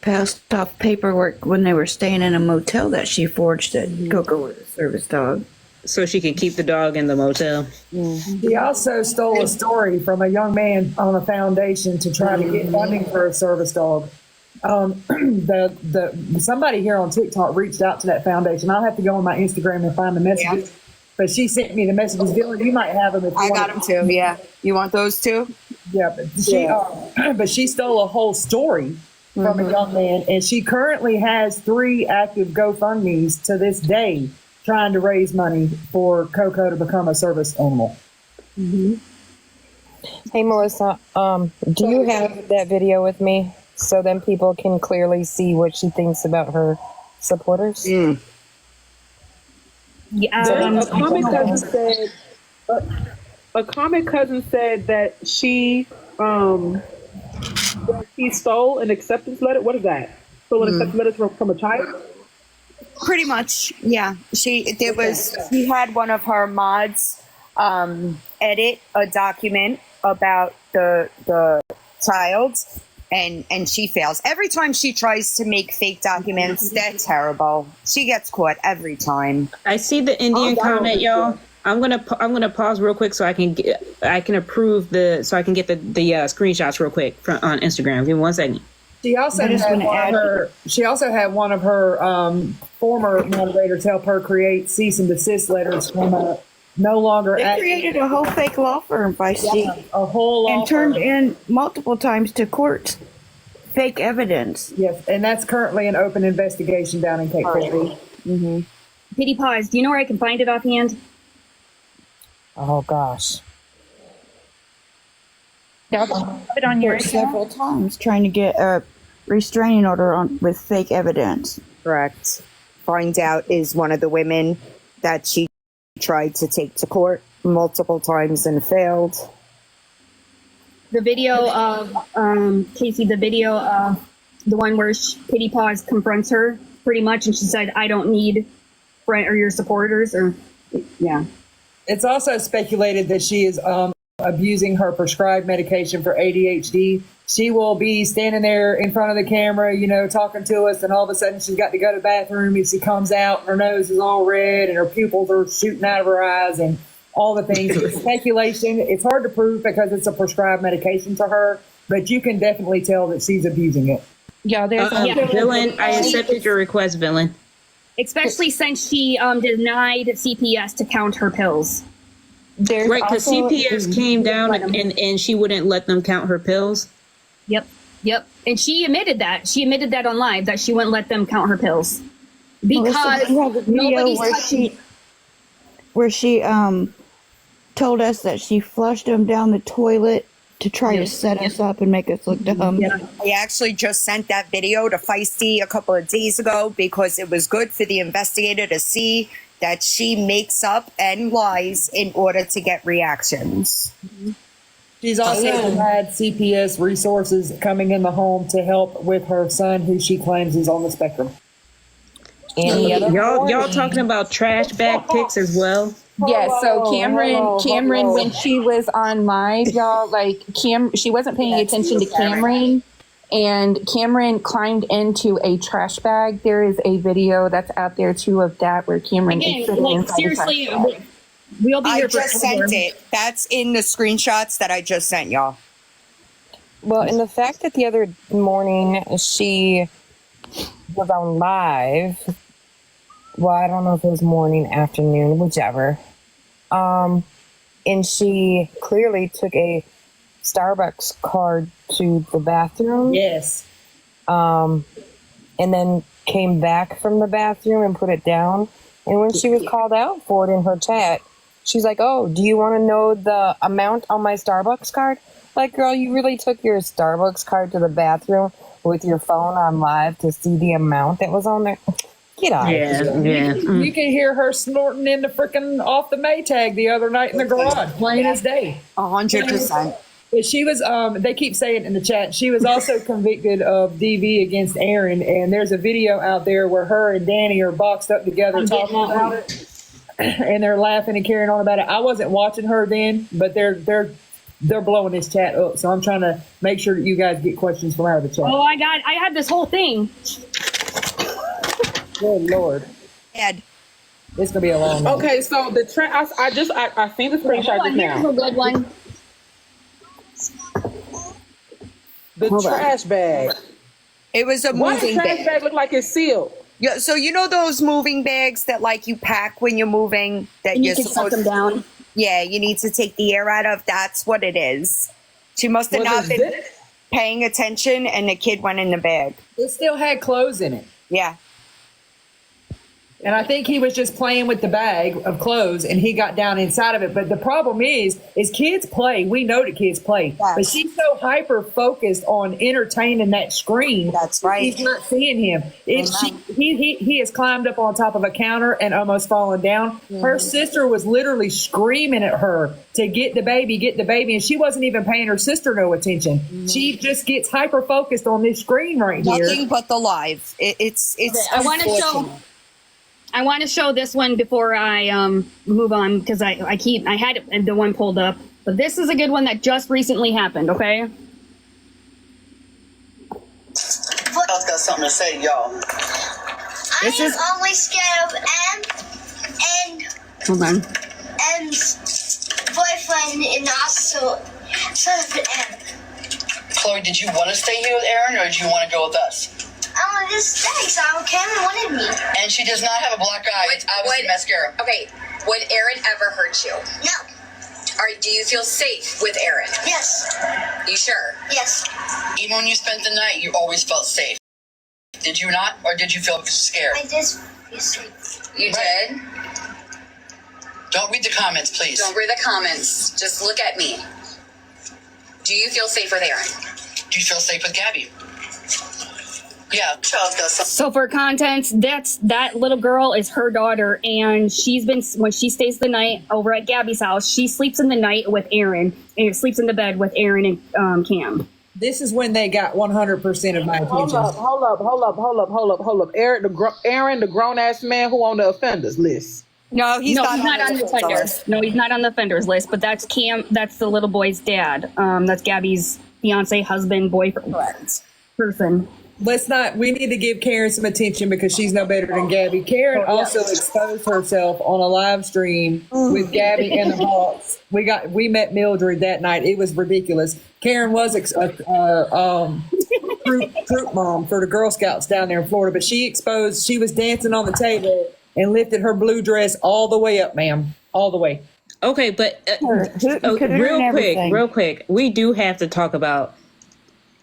Passed off paperwork when they were staying in a motel that she forged that Coco was a service dog. So she can keep the dog in the motel. He also stole a story from a young man on a foundation to try to get funding for a service dog. Somebody here on TikTok reached out to that foundation. I'll have to go on my Instagram and find the messages. Yeah. But she sent me the messages. Dylan, you might have them. If you I got want. them too. Yeah, you want those too? Yeah, but she stole a whole story from a young man, and she currently has 3 active GoFundMe's to this day, trying to raise money for Coco to become a service animal. Hey, Melissa, do you have that video with me so then people can clearly see what she thinks about her supporters? Yeah, A comic cousin said that she stole an acceptance letter. What is that? Stole an acceptance letter from a child? Pretty much, yeah. She had one of her mods edit a document about the child, and she fails every time she tries to make fake documents. They're terrible. She gets caught every time. I see the Indian comment, y'all. I'm gonna pause real quick so I can get the screenshots real quick on Instagram. Give me 1 second. She also had one of her former moderators help her create cease and desist letters from a no longer. They created a whole fake law firm, Feisty, a whole law and turned firm. in multiple times to court fake evidence. Yes, and that's currently an open investigation down in Cape Coral. Pity Paws, do you know where I can find it offhand? Oh, gosh. It on your several times trying to get a restraining order on with fake evidence. Correct. Find Out is one of the women that she tried to take to court multiple times and failed. The video of Casey, the video of the one where Pity Paws confronts her pretty much, and she said, "I don't need your supporters," or yeah. It's also speculated that she is abusing her prescribed medication for ADHD. She will be standing there in front of the camera, talking to us, and all of a sudden she's got to go to the bathroom, and she comes out and her nose is all red and her pupils are shooting out of her eyes and all the things. It's speculation. It's hard to prove because it's a prescribed medication to her, but you can definitely tell that she's abusing it. Yeah, there's Villain, I accepted your request, Villain. Especially since she denied CPS to count her pills. There's Right, because also- CPS came down and she wouldn't let them count her pills. Yep. And she admitted that. She admitted that on live that she wouldn't let them count her pills because you have a video nobody's where touching. she told us that she flushed them down the toilet to try to set us up and make us look dumb. I actually just sent that video to Feisty a couple of days ago because it was good for the investigator to see that she makes up and lies in order to get reactions. She's also had CPS resources coming in the home to help with her son, who she claims is on the spectrum. And the other Y'all talking about trash bag pics as well? Yes, so Cameron, when she was on live, y'all, like she wasn't paying attention to Cameron, and Cameron climbed into a trash bag. There is a video that's out there too of that where Cameron is sitting Like, inside seriously, the trash bag. we'll be I here just forever. sent it. That's in the screenshots that I just sent y'all. Well, and the fact that the other morning she was on live, well, I don't know if it was morning, afternoon, whichever. And she clearly took a Starbucks card to the bathroom. Yes. And then came back from the bathroom and put it down. And when she was called out for it in her chat, she's like, "Oh, do you want to know the amount on my Starbucks card?" Like, girl, you really took your Starbucks card to the bathroom with your phone on live to see the amount that was on there? Get out. You can hear her snorting in the freaking off the Maytag the other night in the garage, plain as day. 100%. But she was, they keep saying in the chat, she was also convicted of DV against Aaron. And there's a video out there where her and Danny are boxed up together talking about it. And they're laughing and carrying on about it. I wasn't watching her then, but they're blowing this chat up. So I'm trying to make sure that you guys get questions from out of the chat. Oh, I had this whole thing. Good Lord. Ed. It's going to be a long one. Okay, so the I seen the screenshot just Here's a now. good one. The trash bag. It was a Why does moving trash bag. bag look like it's sealed? Yeah, so you know those moving bags that like you pack when you're moving that And you you're can suck them supposed down. Yeah, you need to take the air out of. That's what it is. She must have Was not it been zipped? paying attention, and the kid went in the bag. It still had clothes in it. Yeah. And I think he was just playing with the bag of clothes and he got down inside of it. But the problem is kids play. We know that kids play. Yes. But she's so hyper focused on entertaining that screen. That's right. She's not seeing him. He has climbed up on top of a counter and almost fallen down. Her sister was literally screaming at her to get the baby. And she wasn't even paying her sister no attention. She just gets hyper focused on this screen right here. Nothing but the live. It's I want to show. I want to show this one before I move on because I had the one pulled up, but this is a good one that just recently happened. Okay. I got something to say, y'all. This is always scared of and hold on. M's boyfriend and also son of M. Chloe, did you want to stay here with Aaron or did you want to go with us? I want to stay, so Cameron wanted me. And she does not have a black eye. It's obviously mascara. Okay, would Aaron ever hurt you? No. Do you feel safe with Aaron? Yes. You sure? Yes. Even when you spent the night, you always felt safe. Did you not? Or did you feel scared? I just feel safe. You did? Don't read the comments, please. Don't read the comments. Just look at me. Do you feel safe with Aaron? Do you feel safe with Gabby? Yeah, child's got something. So for content, that little girl is her daughter, and she's been when she stays the night over at Gabby's house. She sleeps in the night with Aaron, and sleeps in the bed with Aaron and Cam. This is when they got 100% of my attention. Hold up. Aaron, the grown ass man who on the offenders list. No, he's not on the offenders. No, he's not on the offenders list. But that's Cam. That's the little boy's dad. That's Gabby's fiance, husband, boyfriend, person. We need to give Karen some attention because she's no better than Gabby. Karen also exposed herself on a live stream with Gabby and the Hawks. We met Mildred that night. It was ridiculous. Karen was troop mom for the Girl Scouts down there in Florida, but she was dancing on the table and lifted her blue dress all the way up, ma'am. All the way. Okay, but real quick, we do have to talk about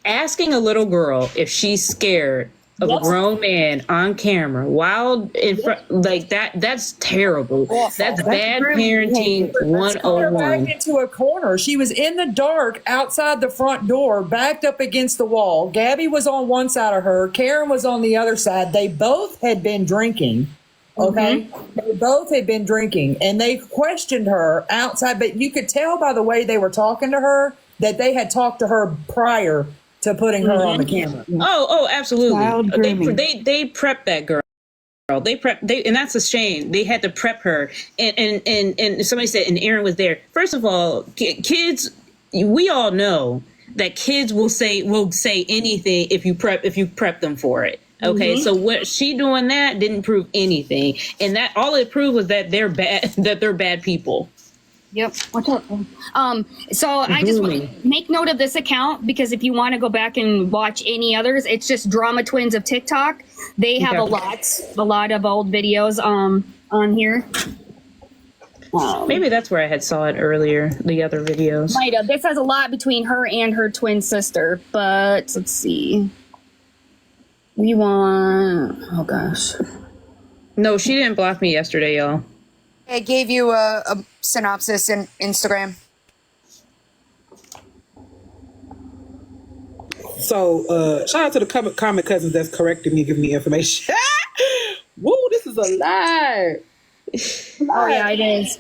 asking a little girl if she's scared of a grown man on camera while in front, like that's terrible. That's bad parenting 101. Back into a corner. She was in the dark outside the front door, backed up against the wall. Gabby was on one side of her. Karen was on the other side. They both had been drinking. Okay. They both had been drinking and they questioned her outside, but you could tell by the way they were talking to her that they had talked to her prior to putting her on the camera. Oh, absolutely. Child grooming. They prepped that girl. And that's a shame. They had to prep her. And somebody said, and Aaron was there. First of all, kids, we all know that kids will say anything if you prep them for it. Okay, so what she doing that didn't prove anything, and that all it proved was that they're bad. That they're bad people. Yep. So I just make note of this account because if you want to go back and watch any others, it's just Drama Twins of TikTok. They have a lot of old videos on here. Maybe that's where I had saw it earlier. The other videos. Might have. This has a lot between her and her twin sister, but let's see. We want. Oh gosh. No, she didn't block me yesterday, y'all. I gave you a synopsis in Instagram. So, shout out to the comic cousins that's correcting me, giving me information. Woo, this is a lie. Oh yeah, it is.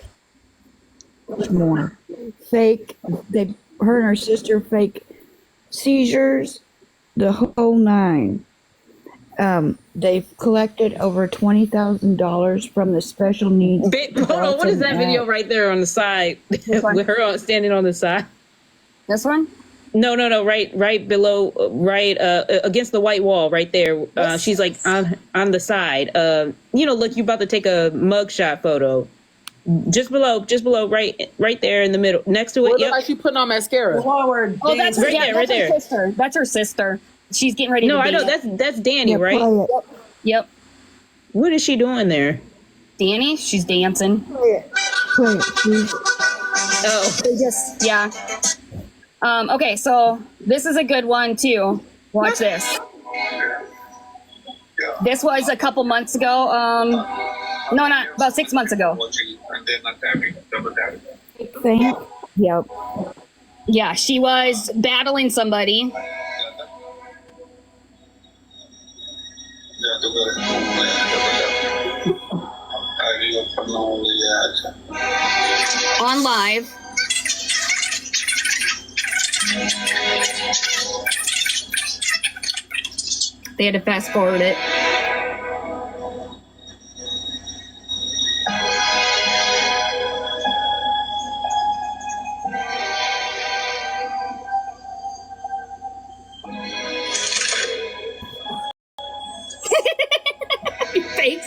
More fake. Her and her sister fake seizures, the whole nine. They've collected over $20,000 from the special needs. Hold on, what is that video right there on the side with her standing on the side? This one? No, right below, against the white wall, right there. She's like on the side. Look, you about to take a mugshot photo. Just below, right there in the middle, next to it. Yep. Like she putting on mascara. Forward. Oh, that's right there, right that's there. her sister. That's her sister. She's getting ready. No, to I know that's Danny, right? Yep. What is she doing there? Danny, she's dancing. Oh, Yeah. Okay, so this is a good one too. Watch this. This was a couple months ago. No, not about 6 months ago. Think? Yep. Yeah, she was battling somebody. On live. They had to fast forward it. Your face.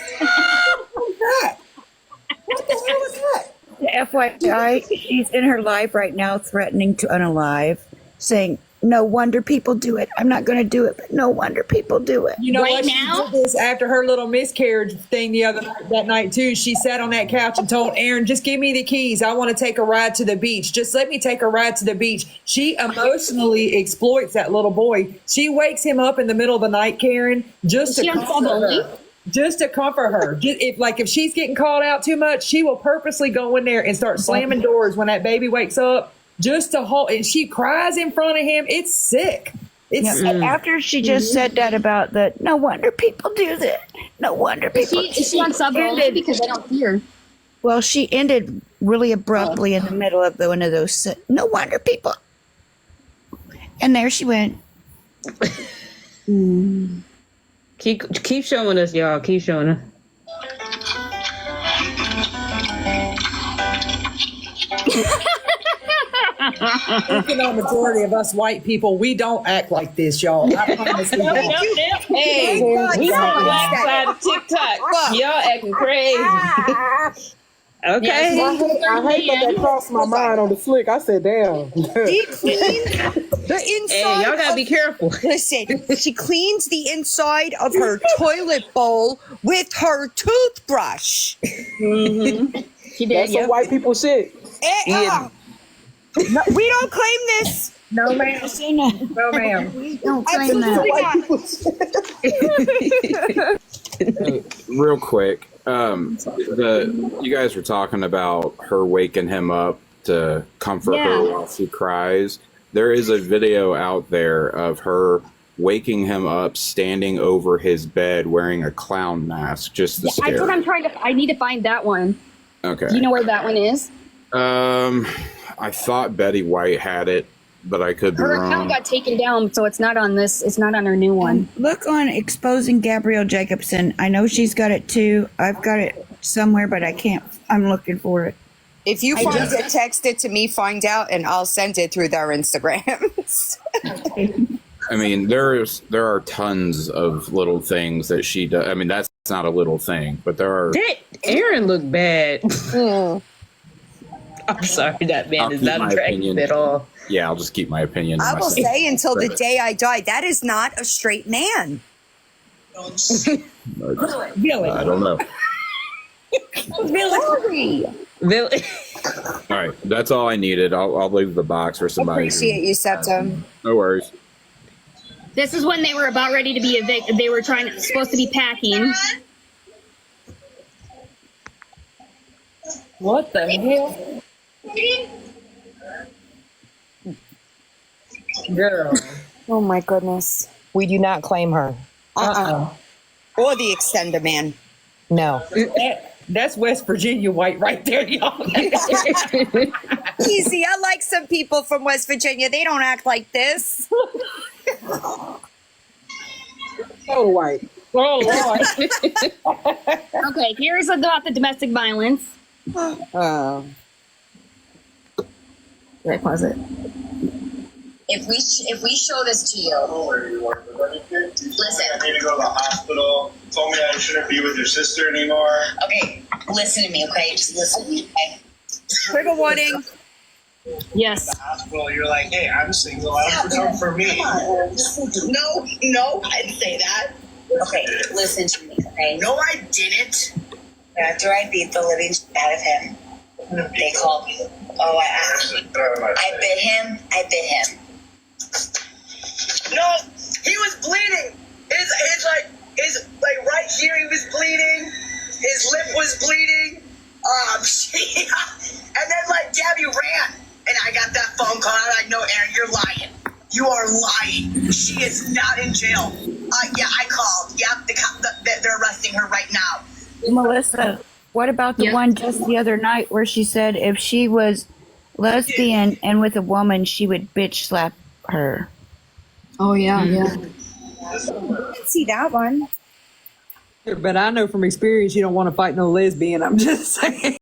FYI, she's in her live right now threatening to unalive, saying, no wonder people do it. I'm not going to do it, but no wonder people do it. You know Right what? now? She did this after her little miscarriage thing that night too. She sat on that couch and told Aaron, "Just give me the keys. I want to take a ride to the beach. Just let me take a ride to the beach." She emotionally exploits that little boy. She wakes him up in the middle of the night, Karen, just to comfort her. Just to comfort her. If she's getting called out too much, she will purposely go in there and start slamming doors when that baby wakes up. Just to hold, and she cries in front of him. It's sick. It's After she just said that about the, no wonder people do that. No wonder people. Is she on sub only because I don't see her? Well, she ended really abruptly in the middle of one of those. No wonder people. And there she went. Keep showing us, y'all. Keep showing us. Thinking on the majority of us white people, we don't act like this, y'all. I promise we don't. Hey, we on the black side of TikTok. Y'all acting crazy. Okay. I hate that crossed my mind on the flick. I said, damn. She cleans the inside. Hey, y'all gotta be careful. Listen, she cleans the inside of her toilet bowl with her toothbrush. She did. That's some white people shit. No, we don't claim this. No, ma'am. No, ma'am. We don't claim that. Real quick, you guys were talking about her waking him up to comfort her while she cries. There is a video out there of her waking him up, standing over his bed, wearing a clown mask, just to scare That's what him. I'm trying to. I need to find that one. Okay. Do you know where that one is? I thought Betty White had it. but I could be Her wrong. account got taken down, so it's not on this. It's not on her new one. Look on Exposing Gabrielle Jacobson. I know she's got it too. I've got it somewhere, but I can't. I'm looking for it. If you find it, text it to me, find out, and I'll send it through their Instagrams. I mean, there are tons of little things that she does. I mean, that's not a little thing, but there are. That Aaron looked bad. I'm sorry, that man I'll is keep not my attractive opinion. at all. Yeah, I'll just keep my opinion. to I will myself. say until the But- day I die, that is not a straight man. Really? I don't know. Really? Really? All right, that's all I needed. I'll leave the box for somebody. Appreciate you, Septum. No worries. This is when they were about ready to be evicted. They were supposed to be packing. What the hell? Girl. Oh my goodness. We do not claim her. Or the extender man. No. That's West Virginia white right there, y'all. Easy. I like some people from West Virginia. They don't act like this. So white. Oh, Lord. Okay, here's about the domestic violence. Right, pause it. If we show this to you, listen. I need to go to the hospital. Told me I shouldn't be with your sister anymore. Okay, listen to me, okay? Just listen to me, okay? Trigger warning. Yes. At the hospital, you're like, hey, I'm single. I don't come for me. No, I didn't say that. Okay, listen to me, okay? No, I didn't. After I beat the living out of him, they called me. Oh, I bit him. No, he was bleeding. His right here, he was bleeding. His lip was bleeding. And then Gabby ran, and I got that phone call. I'm like, no, Aaron, you're lying. You are lying. She is not in jail. Yeah, I called. Yep, they're arresting her right now. Melissa, what about the one just the other night where she said if she was lesbian and with a woman, she would bitch slap her? Oh, yeah, yeah. See that one. But I know from experience you don't want to fight no lesbian. I'm just saying.